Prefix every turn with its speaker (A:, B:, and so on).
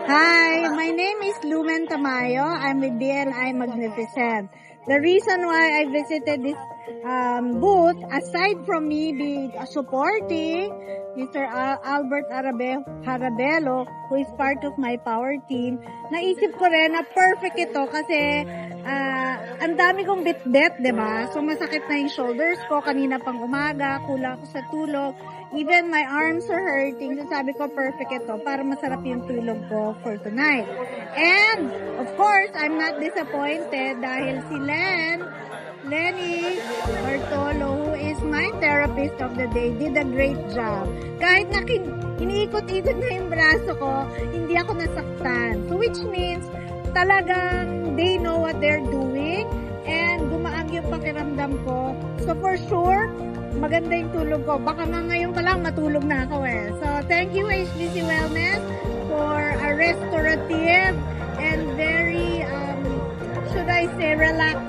A: Hi, my name is Lumen Tamayo. I'm with DNI Magnificent. The reason why I visited this booth, aside from me being supporting Mr. Albert Harabelo, who is part of my power team, naisip ko rin na perfect ito kasi ang dami kong bit-bit, diba? So masakit na yung shoulders ko, kanina pang umaga, kulang ako sa tulog. Even my arms are hurting. So sabi ko, perfect ito para masarap yung tulog ko for tonight. And, of course, I'm not disappointed dahil si Lenny Bartolo, who is my therapist of the day, did a great job. Kahit na iniikot-ikot na yung braso ko, hindi ako nasaktan. So which means, talagang they know what they're doing and gumaan yung pakiramdam ko. So for sure, maganda yung tulog ko. Baka nga ngayon pa lang matulog na ako eh. So thank you HBC Wellness for a restorative and very, should I say, relaxed